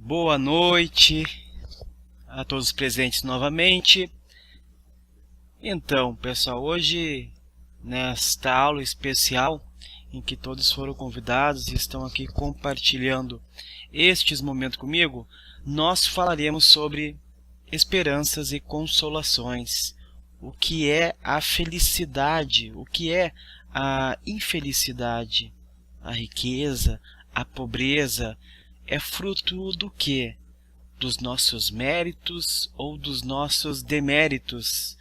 Boa noite a todos presentes novamente. Então, pessoal, hoje nesta aula especial em que todos foram convidados e estão aqui compartilhando estes momentos comigo, nós falaremos sobre esperanças e consolações. O que é a felicidade? O que é a infelicidade? A riqueza, a pobreza, é fruto do quê? Dos nossos méritos ou dos nossos deméritos?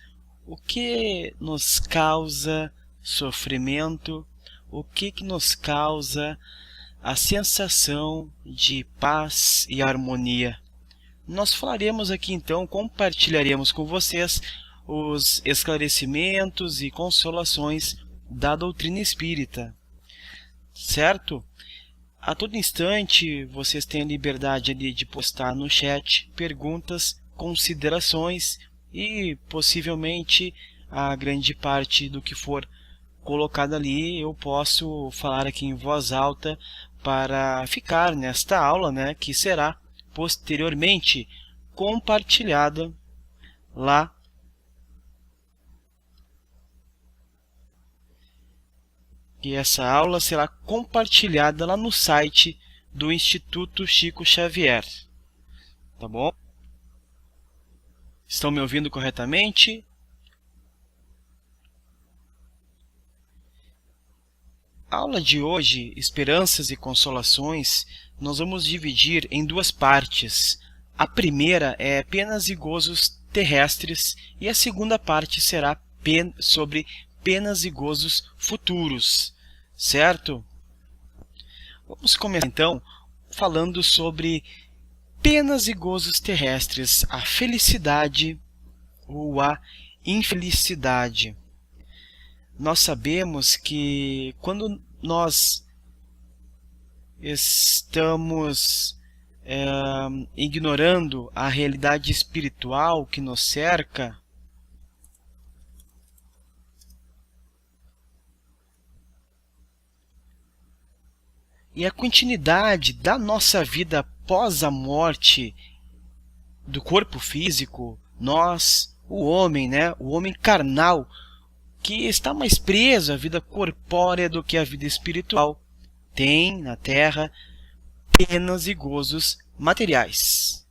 O que nos causa sofrimento? O que nos causa a sensação de paz e harmonia? Nós falaremos aqui então, compartilharemos com vocês os esclarecimentos e consolações da doutrina espírita, certo? A todo instante vocês têm a liberdade ali de postar no chat perguntas, considerações e possivelmente a grande parte do que for colocado ali eu posso falar aqui em voz alta para ficar nesta aula, né, que será posteriormente compartilhada lá e essa aula será compartilhada lá no site do Instituto Chico Xavier. Tá bom? Estão me ouvindo corretamente? A aula de hoje, Esperanças e Consolações, nós vamos dividir em duas partes. A primeira é penas e gozos terrestres e a segunda parte será sobre penas e gozos futuros, certo? Vamos começar então falando sobre penas e gozos terrestres, a felicidade ou a infelicidade. Nós sabemos que quando nós estamos ignorando a realidade espiritual que nos cerca, e a continuidade da nossa vida após a morte do corpo físico, nós, o homem, né, o homem carnal, que está mais preso à vida corpórea do que à vida espiritual, tem na Terra penas e gozos materiais.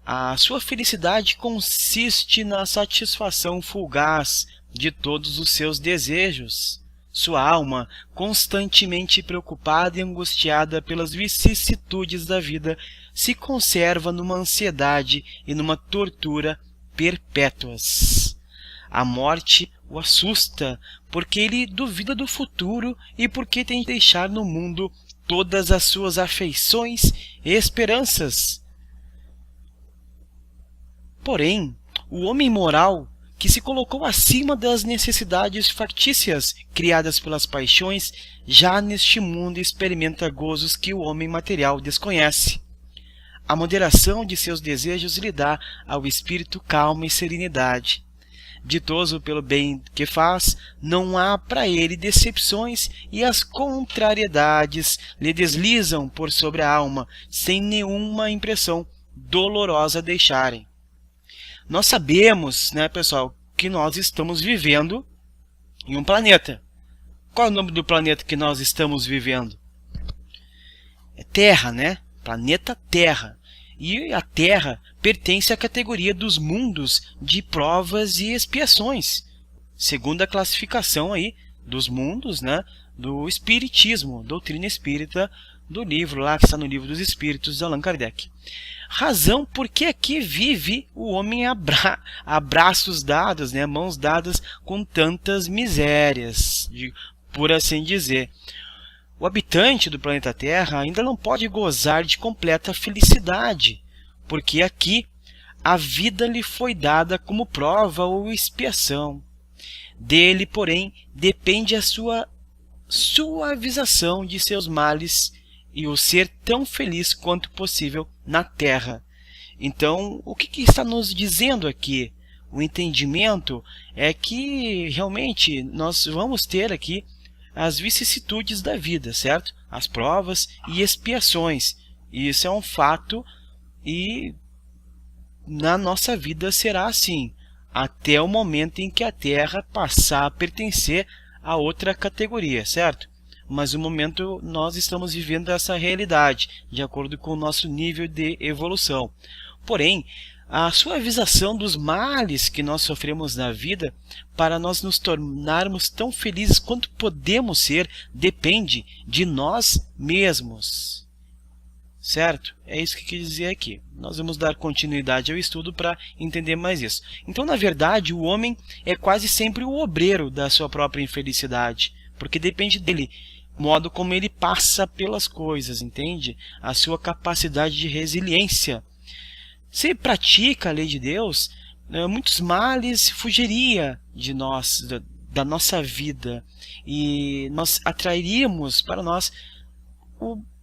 A sua felicidade consiste na satisfação fugaz de todos os seus desejos. Sua alma, constantemente preocupada e angustiada pelas vicissitudes da vida, se conserva numa ansiedade e numa tortura perpétuas. A morte o assusta, porque ele duvida do futuro e porque tem de deixar no mundo todas as suas afeições e esperanças. Porém, o homem moral, que se colocou acima das necessidades factícias criadas pelas paixões, já neste mundo experimenta gozos que o homem material desconhece. A moderação de seus desejos lhe dá ao espírito calma e serenidade. Ditoso pelo bem que faz, não há para ele decepções e as contrariedades lhe deslizam por sobre a alma, sem nenhuma impressão dolorosa deixarem. Nós sabemos, né, pessoal, que nós estamos vivendo em um planeta. Qual é o nome do planeta que nós estamos vivendo? É Terra, né? Planeta Terra. E a Terra pertence à categoria dos mundos de provas e expiações, segundo a classificação aí dos mundos, né, do Espiritismo, doutrina espírita, do livro lá que está no Livro dos Espíritos de Allan Kardec. Razão porque aqui vive o homem a braços dados, né, mãos dadas com tantas misérias, por assim dizer. O habitante do planeta Terra ainda não pode gozar de completa felicidade, porque aqui a vida lhe foi dada como prova ou expiação. Dele, porém, depende a sua suavização de seus males e o ser tão feliz quanto possível na Terra. Então, o que está nos dizendo aqui? O entendimento é que realmente nós vamos ter aqui as vicissitudes da vida, certo? As provas e expiações. Isso é um fato e na nossa vida será assim, até o momento em que a Terra passar a pertencer a outra categoria, certo? Mas no momento nós estamos vivendo essa realidade, de acordo com o nosso nível de evolução. Porém, a suavização dos males que nós sofremos na vida, para nós nos tornarmos tão felizes quanto podemos ser, depende de nós mesmos. Certo? É isso que quer dizer aqui. Nós vamos dar continuidade ao estudo para entender mais isso. Então, na verdade, o homem é quase sempre o obreiro da sua própria infelicidade, porque depende dele, o modo como ele passa pelas coisas, entende? A sua capacidade de resiliência. Se pratica a lei de Deus, muitos males fugiria de nós, da nossa vida, e nós atrairíamos para nós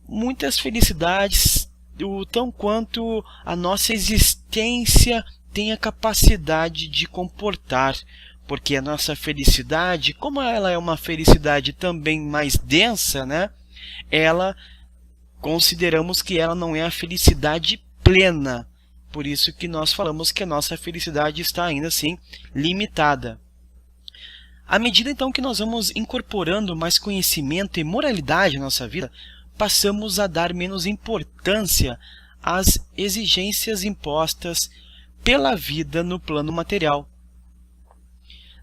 muitas felicidades, o tão quanto a nossa existência tem a capacidade de comportar, porque a nossa felicidade, como ela é uma felicidade também mais densa, né? Consideramos que ela não é a felicidade plena, por isso que nós falamos que a nossa felicidade está ainda assim limitada. À medida então que nós vamos incorporando mais conhecimento e moralidade na nossa vida, passamos a dar menos importância às exigências impostas pela vida no plano material.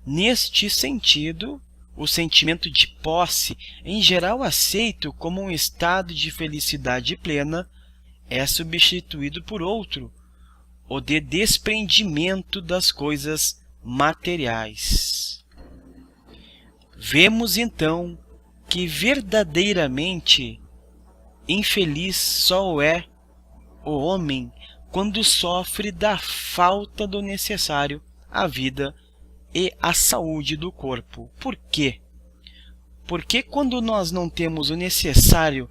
Neste sentido, o sentimento de posse, em geral aceito como um estado de felicidade plena, é substituído por outro, o de desprendimento das coisas materiais. Vemos então que verdadeiramente infeliz só é o homem quando sofre da falta do necessário à vida e à saúde do corpo. Por quê? Porque quando nós não temos o necessário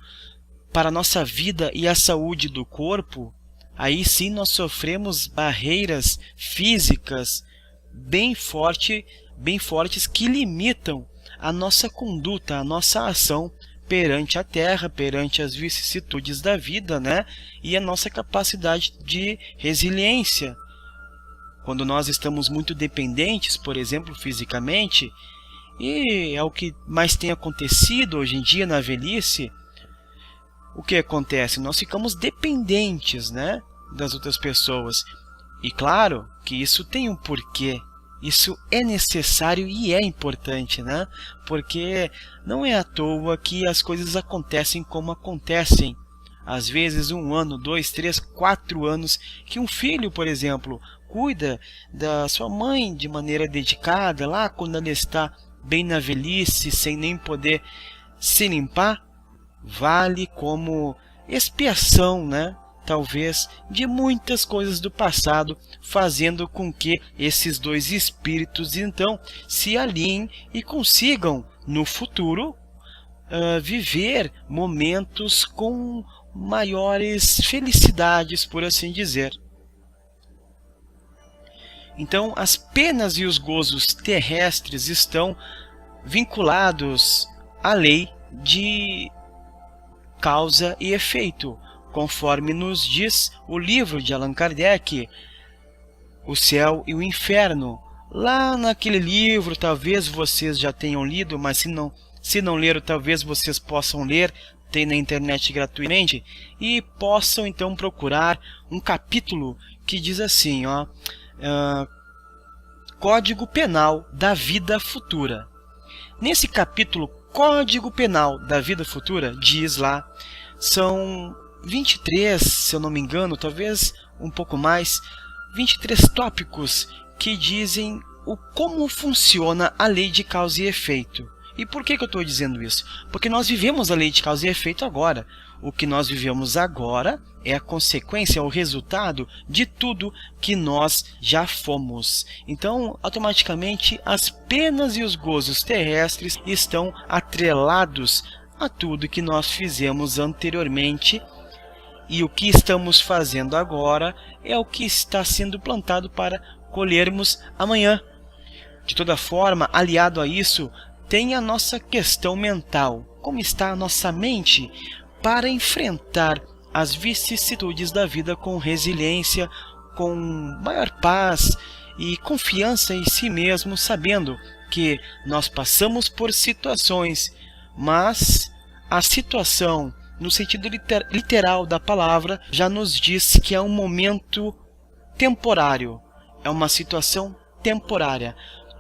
para a nossa vida e a saúde do corpo, aí sim nós sofremos barreiras físicas bem fortes que limitam a nossa conduta, a nossa ação perante a Terra, perante as vicissitudes da vida, né? E a nossa capacidade de resiliência. Quando nós estamos muito dependentes, por exemplo, fisicamente, e é o que mais tem acontecido hoje em dia na velhice, o que acontece? Nós ficamos dependentes, né, das outras pessoas. E claro que isso tem um porquê. Isso é necessário e é importante, né? Porque não é à toa que as coisas acontecem como acontecem. Às vezes 1 ano, 2, 3, 4 anos que um filho, por exemplo, cuida da sua mãe de maneira dedicada, lá quando ela está bem na velhice, sem nem poder se limpar, vale como expiação, né? Talvez de muitas coisas do passado, fazendo com que esses dois espíritos então se alinhem e consigam no futuro viver momentos com maiores felicidades, por assim dizer. Então, as penas e os gozos terrestres estão vinculados à lei de causa e efeito, conforme nos diz o livro de Allan Kardec, O Céu e o Inferno. Lá naquele livro, talvez vocês já tenham lido, mas se não leram, talvez vocês possam ler, tem na internet gratuitamente, e possam então procurar um capítulo que diz assim, ó, Código Penal da Vida Futura. Nesse capítulo, Código Penal da Vida Futura, diz lá, são 23, se eu não me engano, talvez um pouco mais, 23 tópicos que dizem como funciona a lei de causa e efeito. E por que eu estou dizendo isso? Porque nós vivemos a lei de causa e efeito agora. O que nós vivemos agora é a consequência, o resultado de tudo que nós já fomos. Então, automaticamente, as penas e os gozos terrestres estão atrelados a tudo que nós fizemos anteriormente. E o que estamos fazendo agora é o que está sendo plantado para colhermos amanhã. De toda forma, aliado a isso, tem a nossa questão mental. Como está a nossa mente para enfrentar as vicissitudes da vida com resiliência, com maior paz e confiança em si mesmo, sabendo que nós passamos por situações, mas a situação, no sentido literal da palavra, já nos diz que é um momento temporário, é uma situação temporária.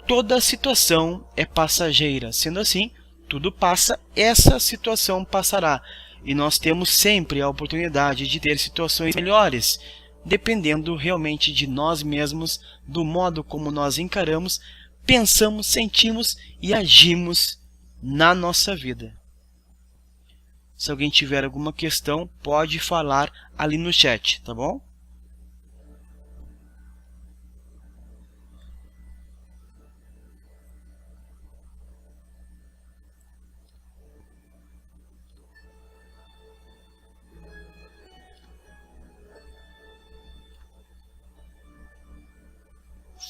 Toda situação é passageira, sendo assim, tudo passa, essa situação passará. E nós temos sempre a oportunidade de ter situações melhores, dependendo realmente de nós mesmos, do modo como nós encaramos, pensamos, sentimos e agimos na nossa vida. Se alguém tiver alguma questão, pode falar ali no chat, tá bom?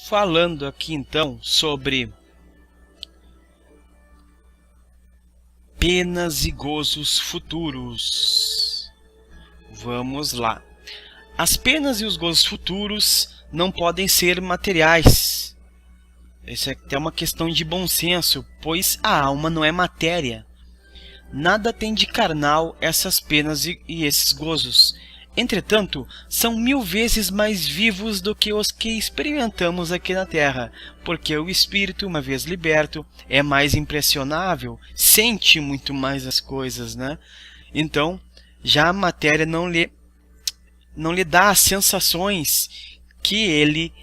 Falando aqui então sobre penas e gozos futuros. Vamos lá. As penas e os gozos futuros não podem ser materiais. Isso é até uma questão de bom senso, pois a alma não é matéria. Nada tem de carnal essas penas e esses gozos. Entretanto, são 1000 vezes mais vivos do que os que experimentamos aqui na Terra, porque o espírito, uma vez liberto, é mais impressionável, sente muito mais as coisas, né? Então, já a matéria não lhe dá as sensações que ele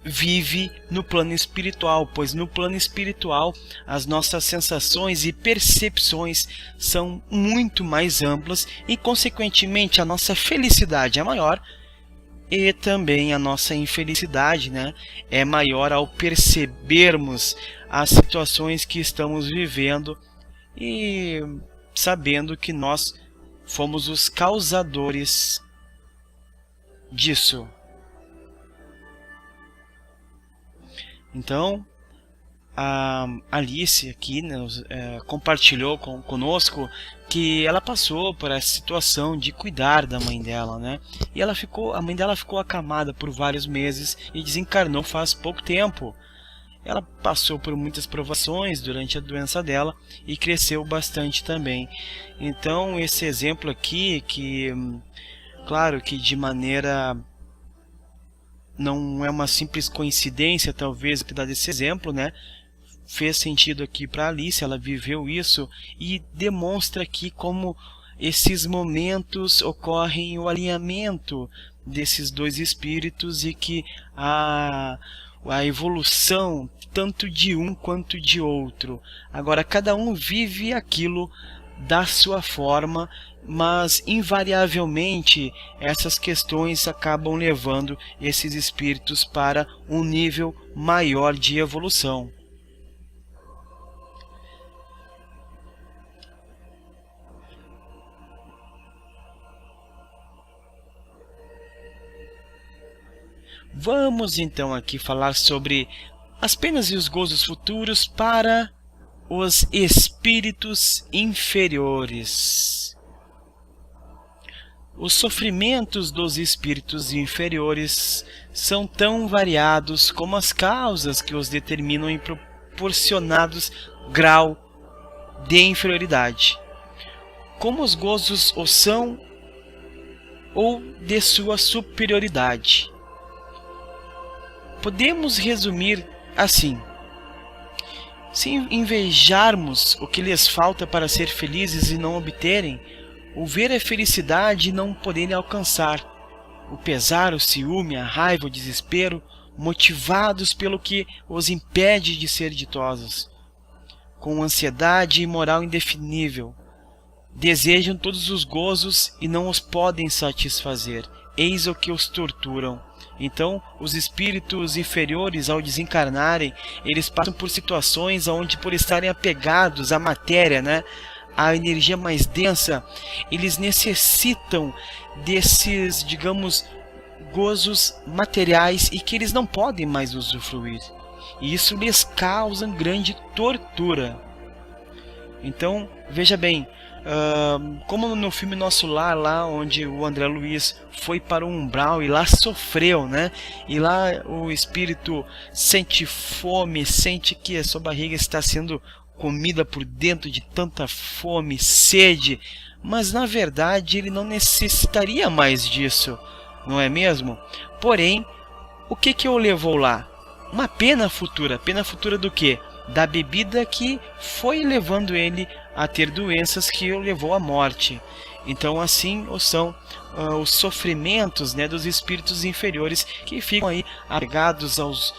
vive no plano espiritual, pois no plano espiritual as nossas sensações e percepções são muito mais amplas e, consequentemente, a nossa felicidade é maior e também a nossa infelicidade, né, é maior ao percebermos as situações que estamos vivendo e sabendo que nós fomos os causadores disso. Então, a Alice aqui, né, compartilhou conosco que ela passou por essa situação de cuidar da mãe dela, né? E a mãe dela ficou acamada por vários meses e desencarnou faz pouco tempo. Ela passou por muitas provações durante a doença dela e cresceu bastante também. Então, esse exemplo aqui, que claro que de maneira... não é uma simples coincidência, talvez, que dá desse exemplo, né? Fez sentido aqui para Alice, ela viveu isso e demonstra aqui como esses momentos ocorrem o alinhamento desses dois espíritos e que a evolução tanto de um quanto de outro. Agora, cada um vive aquilo da sua forma, mas invariavelmente essas questões acabam levando esses espíritos para um nível maior de evolução. Vamos então aqui falar sobre as penas e os gozos futuros para os espíritos inferiores. Os sofrimentos dos espíritos inferiores são tão variados como as causas que os determinam em proporcionados grau de inferioridade. Como os gozos o são ou de sua superioridade. Podemos resumir assim: se invejarmos o que lhes falta para ser felizes e não obterem, o ver a felicidade e não poderem alcançar, o pesar, o ciúme, a raiva, o desespero, motivados pelo que os impede de ser ditosos, com ansiedade e moral indefinível, desejam todos os gozos e não os podem satisfazer, eis o que os torturam. Então, os espíritos inferiores, ao desencarnarem, eles passam por situações onde, por estarem apegados à matéria, né, à energia mais densa, eles necessitam desses, digamos, gozos materiais e que eles não podem mais usufruir. E isso lhes causa grande tortura. Então, veja bem, Como no filme Nosso Lar, lá onde o André Luiz foi para o umbral e lá sofreu, né? E lá o espírito sente fome, sente que a sua barriga está sendo comida por dentro de tanta fome, sede, mas na verdade ele não necessitaria mais disso, não é mesmo? Porém, o que o levou lá? Uma pena futura do quê? Da bebida que foi levando ele a ter doenças que o levou à morte. Então assim são os sofrimentos, né, dos espíritos inferiores que ficam aí apegados aos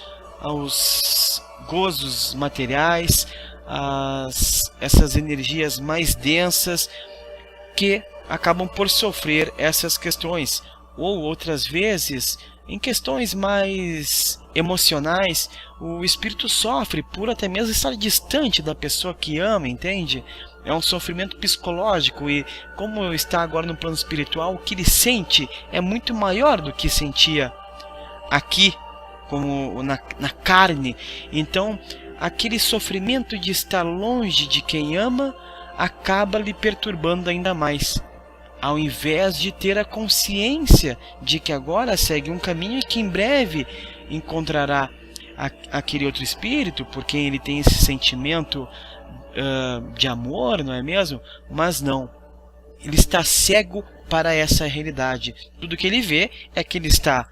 gozos materiais, essas energias mais densas que acabam por sofrer essas questões, ou outras vezes em questões mais emocionais, o espírito sofre por até mesmo estar distante da pessoa que ama, entende? É um sofrimento psicológico e como está agora no plano espiritual, o que ele sente é muito maior do que sentia aqui, como na carne. Então, aquele sofrimento de estar longe de quem ama acaba lhe perturbando ainda mais, ao invés de ter a consciência de que agora segue um caminho que em breve encontrará aquele outro espírito, por quem ele tem esse sentimento de amor, não é mesmo? Mas não, ele está cego para essa realidade. Tudo que ele vê é que ele está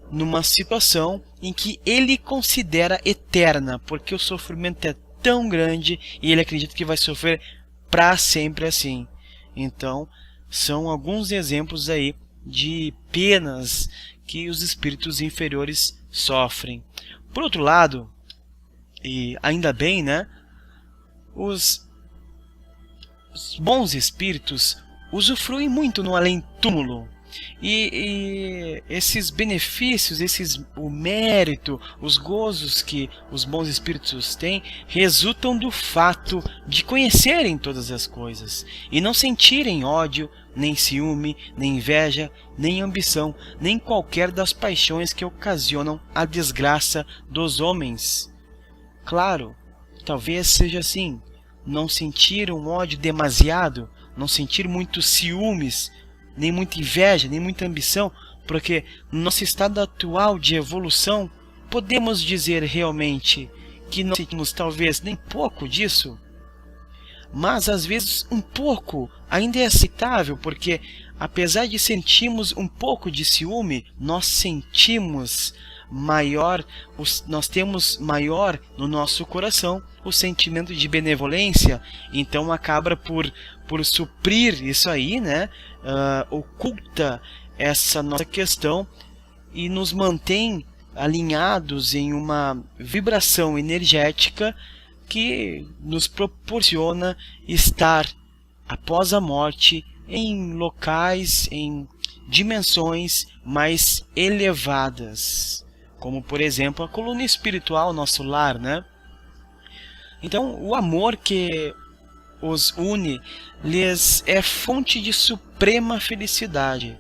numa situação em que ele considera eterna, porque o sofrimento é tão grande e ele acredita que vai sofrer para sempre assim. Então, são alguns exemplos aí de penas que os espíritos inferiores sofrem. Por outro lado, e ainda bem, né, os bons espíritos usufruem muito no além-túmulo. E esses benefícios, o mérito, os gozos que os bons espíritos têm, resultam do fato de conhecerem todas as coisas e não sentirem ódio, nem ciúme, nem inveja, nem ambição, nem qualquer das paixões que ocasionam a desgraça dos homens. Claro, talvez seja assim, não sentir um ódio demasiado, não sentir muitos ciúmes, nem muita inveja, nem muita ambição, porque no nosso estado atual de evolução, podemos dizer realmente que não sentimos talvez nem pouco disso, mas às vezes um pouco ainda é aceitável, porque apesar de sentirmos um pouco de ciúme, nós temos maior no nosso coração o sentimento de benevolência, então acaba por suprir isso aí, né? Oculta essa nossa questão e nos mantém alinhados em uma vibração energética que nos proporciona estar após a morte em locais, em dimensões mais elevadas, como por exemplo a coluna espiritual, nosso lar, né? Então o amor que os une lhes é fonte de suprema felicidade.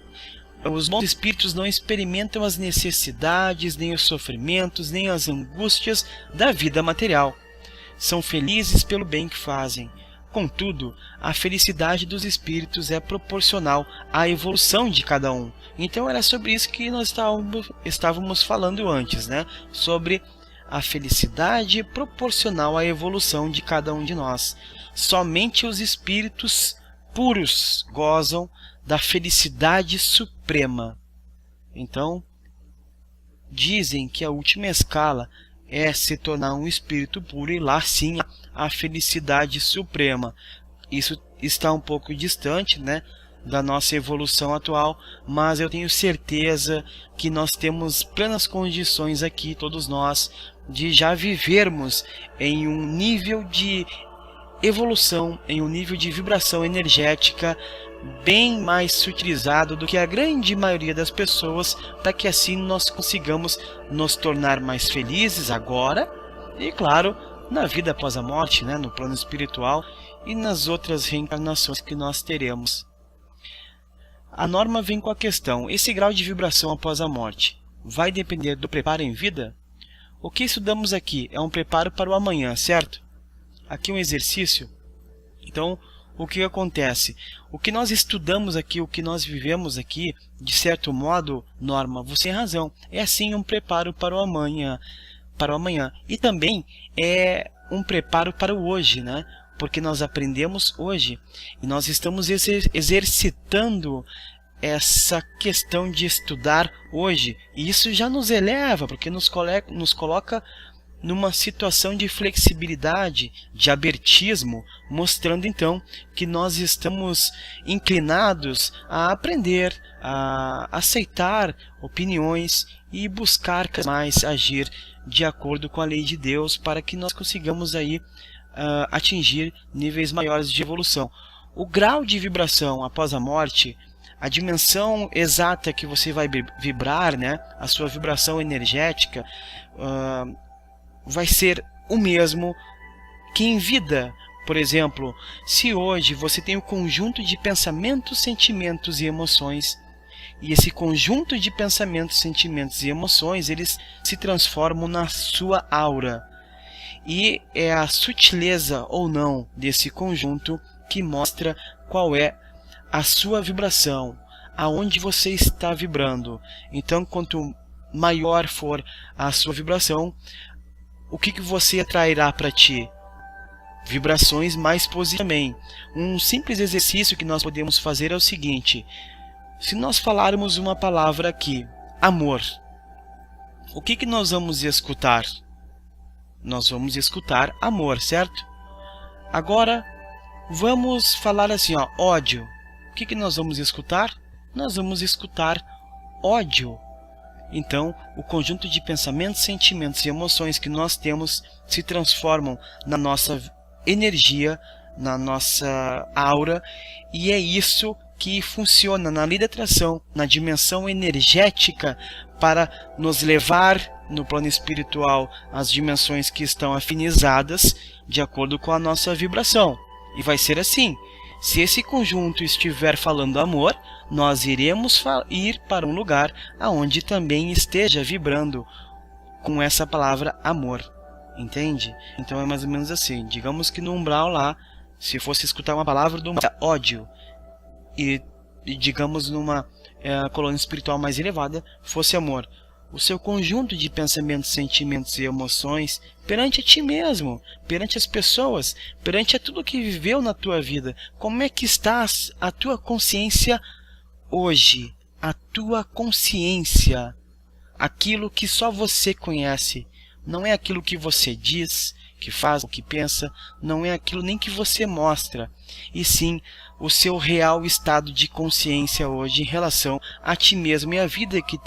Os bons espíritos não experimentam as necessidades, nem os sofrimentos, nem as angústias da vida material. São felizes pelo bem que fazem. Contudo, a felicidade dos espíritos é proporcional à evolução de cada um. Então era sobre isso que nós estávamos falando antes, né? Sobre a felicidade proporcional à evolução de cada um de nós. Somente os espíritos puros gozam da felicidade suprema. Então, dizem que a última escala é se tornar um espírito puro e lá sim a felicidade suprema. Isso está um pouco distante, né, da nossa evolução atual, mas eu tenho certeza que nós temos plenas condições aqui, todos nós, de já vivermos em um nível de evolução, em um nível de vibração energética bem mais sutilizado do que a grande maioria das pessoas, para que assim nós consigamos nos tornar mais felizes agora e, claro, na vida após a morte, né, no plano espiritual e nas outras reencarnações que nós teremos. A norma vem com a questão: esse grau de vibração após a morte vai depender do preparo em vida? O que estudamos aqui é um preparo para o amanhã, certo? Aqui um exercício. Então, o que acontece? O que nós estudamos aqui, o que nós vivemos aqui, de certo modo, Norma, você tem razão, é sim um preparo para o amanhã, e também é um preparo para o hoje, né? Porque nós aprendemos hoje e nós estamos exercitando essa questão de estudar hoje, e isso já nos eleva, porque nos coloca numa situação de flexibilidade, de abertismo, mostrando então que nós estamos inclinados a aprender, a aceitar opiniões e buscar mais agir de acordo com a lei de Deus, para que nós consigamos aí atingir níveis maiores de evolução. O grau de vibração após a morte, a dimensão exata que você vai vibrar, né, a sua vibração energética, vai ser o mesmo que em vida. Por exemplo, se hoje você tem um conjunto de pensamentos, sentimentos e emoções, e esse conjunto de pensamentos, sentimentos e emoções, eles se transformam na sua aura. E é a sutileza ou não desse conjunto que mostra qual é a sua vibração, aonde você está vibrando. Então, quanto maior for a sua vibração, o que você atrairá para ti? Vibrações mais positivas também. Um simples exercício que nós podemos fazer é o seguinte: se nós falarmos uma palavra aqui, amor, o que nós vamos escutar? Nós vamos escutar amor, certo? Agora, vamos falar assim, ó, ódio. O que nós vamos escutar? Nós vamos escutar ódio. Então, o conjunto de pensamentos, sentimentos e emoções que nós temos se transformam na nossa energia, na nossa aura, e é isso que funciona na lei da atração, na dimensão energética, para nos levar no plano espiritual às dimensões que estão afinizadas de acordo com a nossa vibração. E vai ser assim: se esse conjunto estiver falando amor, nós iremos ir para um lugar aonde também esteja vibrando com essa palavra amor. Entende? Então é mais ou menos assim. Digamos que no umbral lá, se fosse escutar uma palavra do ódio, e digamos numa colônia espiritual mais elevada fosse amor, o seu conjunto de pensamentos, sentimentos e emoções perante a ti mesmo, perante as pessoas, perante a tudo que viveu na tua vida, como é que está a tua consciência hoje? A tua consciência, aquilo que só você conhece, não é aquilo que você diz, que faz, o que pensa, não é aquilo nem que você mostra, e sim o seu real estado de consciência hoje em relação a ti mesmo e a vida que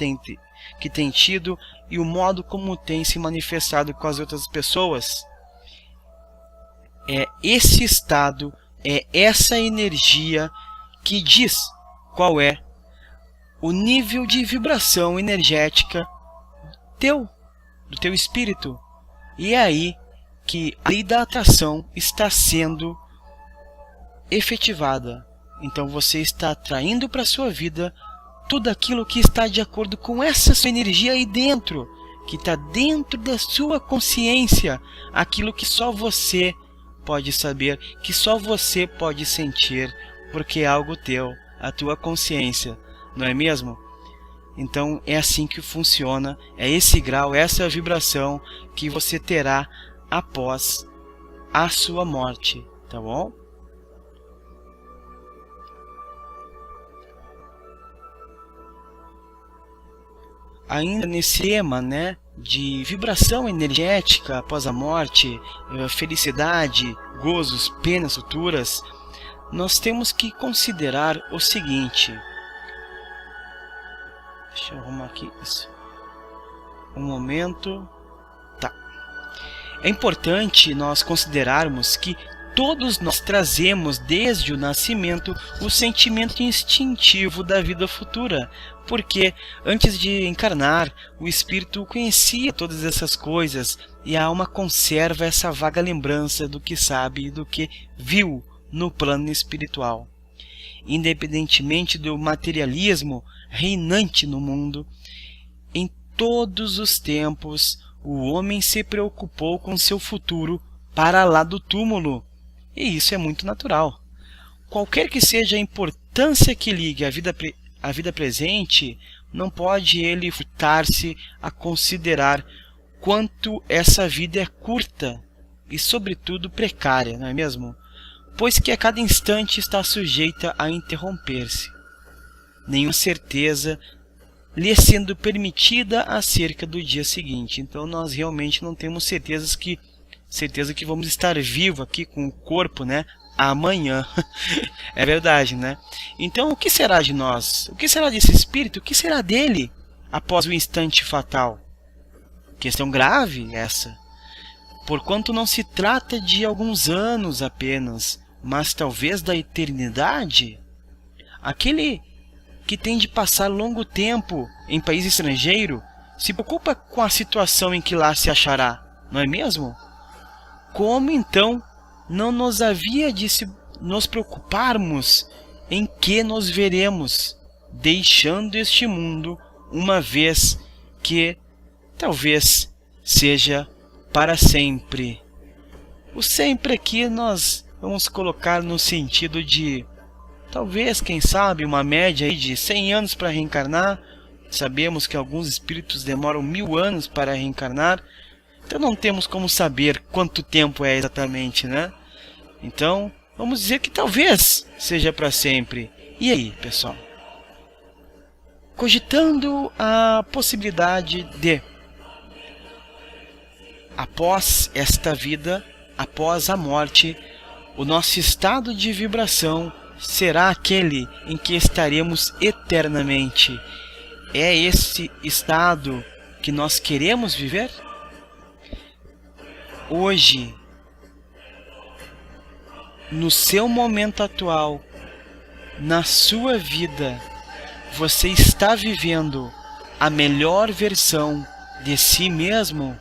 tem tido e o modo como tem se manifestado com as outras pessoas. É esse estado, é essa energia que diz qual é o nível de vibração energética do teu espírito. E é aí que a lei da atração está sendo efetivada. Então você está atraindo para a sua vida tudo aquilo que está de acordo com essa sua energia aí dentro, que está dentro da sua consciência, aquilo que só você pode saber, que só você pode sentir, porque é algo teu, a tua consciência, não é mesmo? Então é assim que funciona, é esse grau, essa vibração que você terá após a sua morte, tá bom? Ainda nesse tema, né, de vibração energética após a morte, felicidade, gozos, penas futuras, nós temos que considerar o seguinte. Deixa eu arrumar aqui isso. Um momento. Tá. É importante nós considerarmos que todos nós trazemos desde o nascimento o sentimento instintivo da vida futura, porque antes de encarnar, o espírito conhecia todas essas coisas e a alma conserva essa vaga lembrança do que sabe e do que viu no plano espiritual. Independentemente do materialismo reinante no mundo, em todos os tempos o homem se preocupou com seu futuro para lá do túmulo. E isso é muito natural. qualquer que seja a importância que ligue à vida presente, não pode ele furtar-se a considerar quanto essa vida é curta e, sobretudo, precária, não é mesmo? Pois que a cada instante está sujeita a interromper-se. Nenhuma certeza lhe sendo permitida acerca do dia seguinte. Então nós realmente não temos certeza que vamos estar vivos aqui com o corpo, né, amanhã. É verdade, né? Então o que será de nós? O que será desse espírito? O que será dele após o instante fatal? Questão grave essa. Porquanto não se trata de alguns anos apenas, mas talvez da eternidade. Aquele que tem de passar longo tempo em país estrangeiro se preocupa com a situação em que lá se achará, não é mesmo? Como então não nos havia de nos preocuparmos em que nos veremos deixando este mundo, uma vez que talvez seja para sempre? O sempre aqui nós vamos colocar no sentido de talvez, quem sabe, uma média aí de 100 anos para reencarnar. Sabemos que alguns espíritos demoram 1000 anos para reencarnar. Então não temos como saber quanto tempo é exatamente, né? Então, vamos dizer que talvez seja para sempre. E aí, pessoal? Cogitando a possibilidade de, após esta vida, após a morte, o nosso estado de vibração será aquele em que estaremos eternamente. É esse estado que nós queremos viver? Hoje, no seu momento atual, na sua vida, você está vivendo a melhor versão de si mesmo?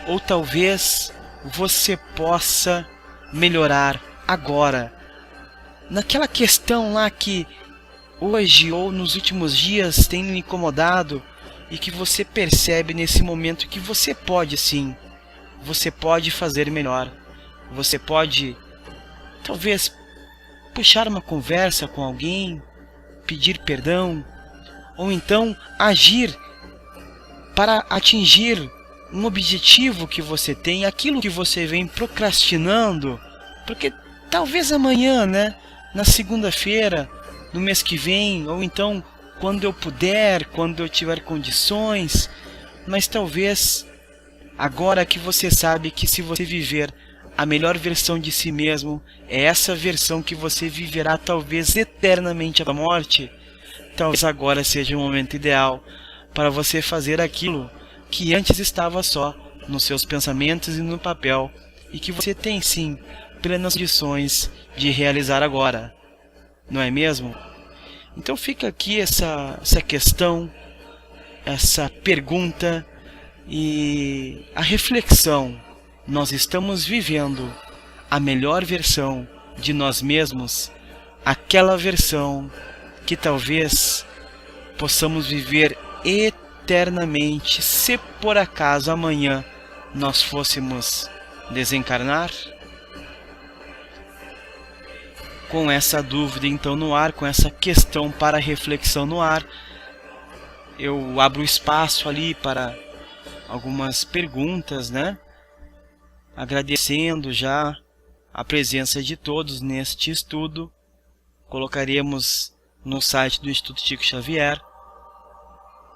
Ou talvez você possa melhorar agora, naquela questão lá que hoje ou nos últimos dias tem lhe incomodado e que você percebe nesse momento que você pode sim, você pode fazer melhor, você pode talvez puxar uma conversa com alguém, pedir perdão, ou então agir para atingir um objetivo que você tem, aquilo que você vem procrastinando, porque talvez amanhã, né, na segunda-feira, no mês que vem, ou então quando eu puder, quando eu tiver condições, mas talvez agora que você sabe que se você viver a melhor versão de si mesmo, é essa versão que você viverá talvez eternamente até a morte, talvez agora seja o momento ideal para você fazer aquilo que antes estava só nos seus pensamentos e no papel, e que você tem sim plenas condições de realizar agora, não é mesmo? Então fica aqui essa questão, essa pergunta e a reflexão. Nós estamos vivendo a melhor versão de nós mesmos, aquela versão que talvez possamos viver eternamente se por acaso amanhã nós fôssemos desencarnar? Com essa dúvida então no ar, com essa questão para reflexão no ar, eu abro espaço ali para algumas perguntas, né? Agradecendo já a presença de todos neste estudo. Colocaremos no site do Instituto Chico Xavier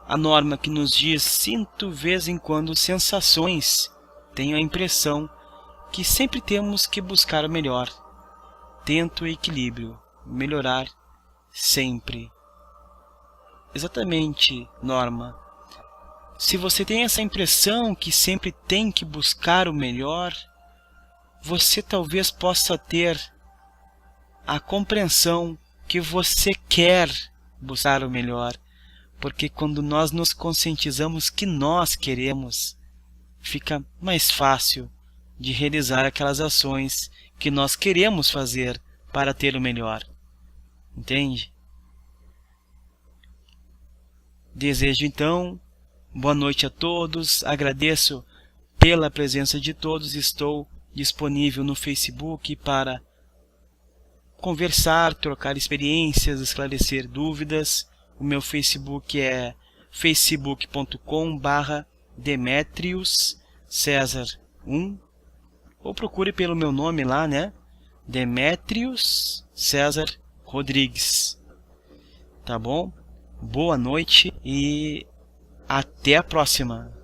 a norma que nos diz: sinto vez em quando sensações, tenho a impressão que sempre temos que buscar o melhor. Tento o equilíbrio, melhorar sempre. Exatamente, Norma. Se você tem essa impressão que sempre tem que buscar o melhor, você talvez possa ter a compreensão que você quer buscar o melhor, porque quando nós nos conscientizamos que nós queremos, fica mais fácil de realizar aquelas ações que nós queremos fazer para ter o melhor. Entende? Desejo então boa noite a todos, agradeço pela presença de todos, estou disponível no Facebook para conversar, trocar experiências, esclarecer dúvidas. O meu Facebook é facebook.com/Demetrios César 1, ou procure pelo meu nome lá, né? Demetrios César Rodrigues. Tá bom? Boa noite e até a próxima.